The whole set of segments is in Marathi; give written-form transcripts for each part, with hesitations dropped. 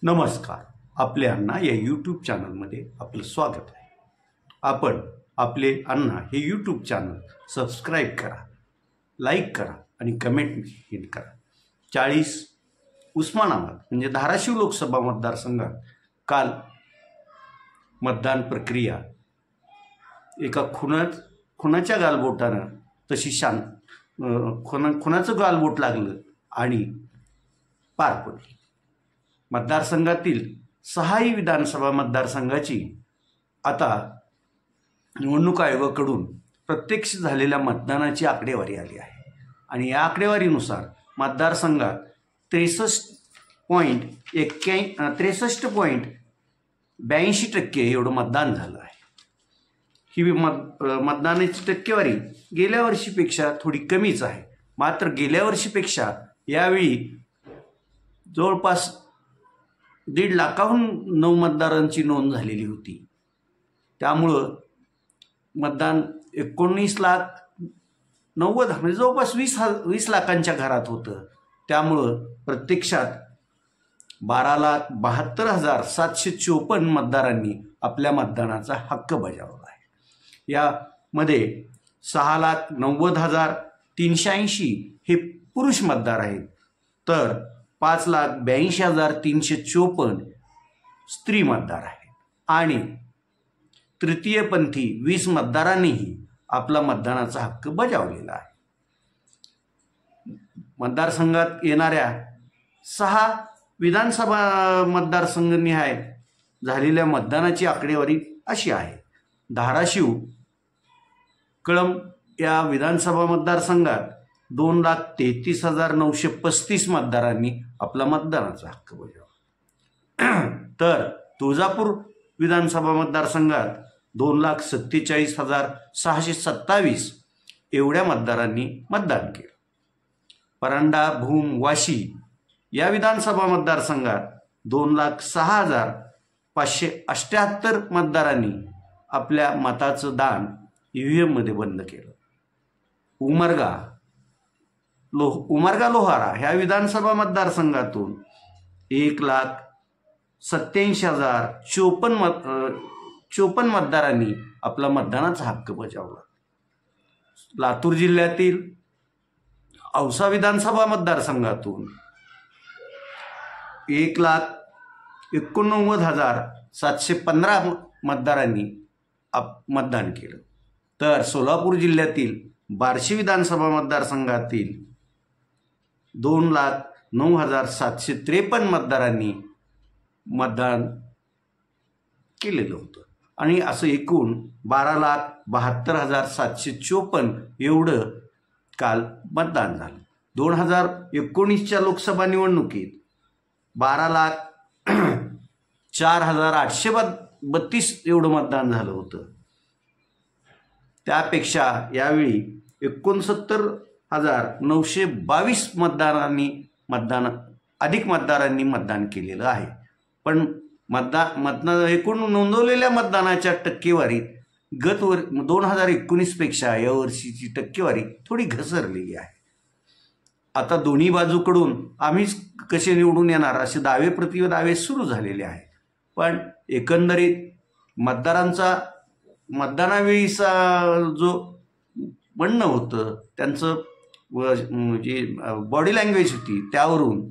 नमस्कार. आपले अण्णा या यूट्यूब चॅनलमध्ये आपलं स्वागत आहे. आपण आपले अण्णा हे यूट्यूब चॅनल सबस्क्राईब करा, लाईक करा आणि कमेंट हिट करा. 40 उस्मानाबाद म्हणजे धाराशिव लोकसभा मतदारसंघात काल मतदान प्रक्रिया एका खुनाच्या गालबोटानं तशी खुनाचं गालबोट लागलं आणि पार पडली. मतदारसंघातील 6 विधानसभा मतदारसंघाची आता निवडणूक आयोगाकडून प्रत्यक्ष झालेल्या मतदानाची आकडेवारी आली आहे आणि या आकडेवारीनुसार मतदारसंघात 63.82% एवढं मतदान झालं आहे. ही मतदानाची टक्केवारी गेल्या वर्षीपेक्षा थोडी कमीच आहे. मात्र गेल्या वर्षीपेक्षा यावेळी जवळपास 1.5 लाखाहून 9 मतदारांची नोंद झालेली होती. त्यामुळं मतदान 19 लाख 90 म्हणजे जवळपास 20 लाखांच्या घरात होतं. त्यामुळं प्रत्यक्षात 12,72,754 मतदारांनी आपल्या मतदानाचा हक्क बजावला आहे. यामध्ये 6,90,380 हे पुरुष मतदार आहेत, तर 5,82,354 स्त्री मतदार आहेत आणि तृतीयपंथी 20 मतदारांनीही आपला मतदानाचा हक्क बजावलेला आहे. मतदारसंघात येणाऱ्या 6 विधानसभा मतदारसंघनिहाय झालेल्या मतदानाची आकडेवारी अशी आहे. धाराशिव कळंब या विधानसभा मतदारसंघात 2,33,935 मतदारांनी आपला मतदानाचा हक्क बजावला. तर तुळजापूर विधानसभा मतदारसंघात 2,47,627 एवढ्या मतदारांनी मतदान केलं. परांडा भूम वाशी या विधानसभा मतदारसंघात 2,06,578 मतदारांनी आपल्या मताचं दान EVM मध्ये बंद केलं. उमरगा लोहारा ह्या विधानसभा मतदारसंघातून 1,87,054 मतदारांनी आपला मतदानाचा हक्क बजावला. लातूर जिल्ह्यातील औसा विधानसभा मतदारसंघातून 1,89,715 मतदारांनी मतदान केलं. तर सोलापूर जिल्ह्यातील बार्शी विधानसभा मतदारसंघातील 2,09,753 मतदारांनी मतदान केलेलं होतं आणि असं एकूण 12,72,754 एवढं काल मतदान झालं. 2019च्या लोकसभा निवडणुकीत 12,04,832 एवढं मतदान झालं होतं. त्यापेक्षा यावेळी 69,922 अधिक मतदारांनी मतदान केलेलं आहे. पण एकूण नोंदवलेल्या मतदानाच्या टक्केवारीत 2019 पेक्षा यावर्षीची टक्केवारी थोडी घसरलेली आहे. आता दोन्ही बाजूकडून आम्हीच कसे निवडून येणार असे दावे प्रतिदावे सुरू झालेले आहेत. पण एकंदरीत मतदानावेळीचा जो म्हणणं होतं त्यांचं जी बॉडी लँग्वेज होती त्यावरून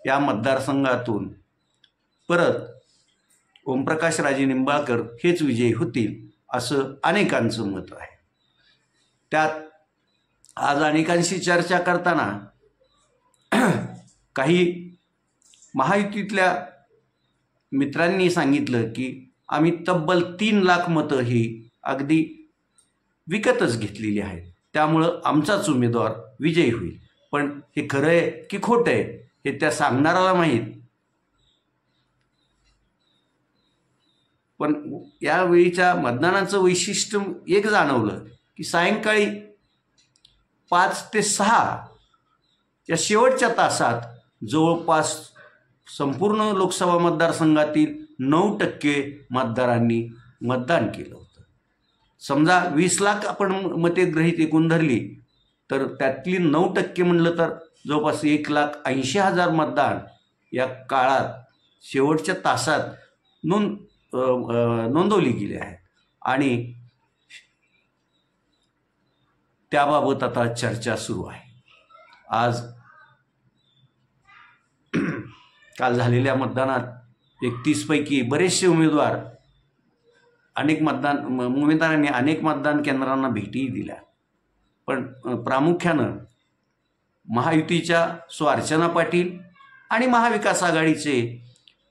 या मतदारसंघातून परत ओमप्रकाश राजे निंबाळकर हेच विजयी होतील असं अनेकांचं मत आहे. त्यात आज अनेकांशी चर्चा करताना काही महायुतीतल्या मित्रांनी सांगितलं की आम्ही तब्बल 3 लाख मतं ही अगदी विकतच घेतलेली आहेत, त्यामुळं आमचाच उमेदवार विजयी होईल. पण हे खरं आहे की खोटं आहे हे त्या सांगणाऱ्याला माहीत. पण यावेळीच्या मतदानाचं वैशिष्ट्य एक जाणवलं की सायंकाळी 5 ते 6 या शेवटच्या तासात जवळपास संपूर्ण लोकसभा मतदारसंघातील 9% मतदारांनी मतदान केलं होतं. समजा 20 लाख आपण मते गृहीत एकूण धरली तर त्यातली 9% म्हणलं तर जवळपास 1,80,000 मतदान या काळात शेवटच्या तासात नोंदवली गेली आहे आणि त्याबाबत आता चर्चा सुरू आहे. आज काल झालेल्या मतदानात 31 पैकी बरेचसे उमेदवारांनी अनेक मतदान केंद्रांना भेटीही दिल्या. पण प्रामुख्यानं महायुतीच्या अर्चना पाटील आणि महाविकास आघाडीचे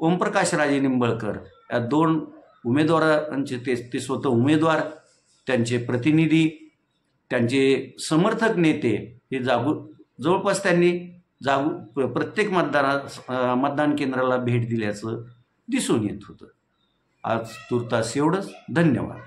ओमप्रकाश राजे निंबाळकर या 2 उमेदवारांचे ते स्वतः उमेदवार, त्यांचे प्रतिनिधी, त्यांचे समर्थक नेते हे जवळपास त्यांनी प्रत्येक मतदान केंद्राला भेट दिल्याचं दिसून येत होतं. आज तुर्तास एवढंच. धन्यवाद.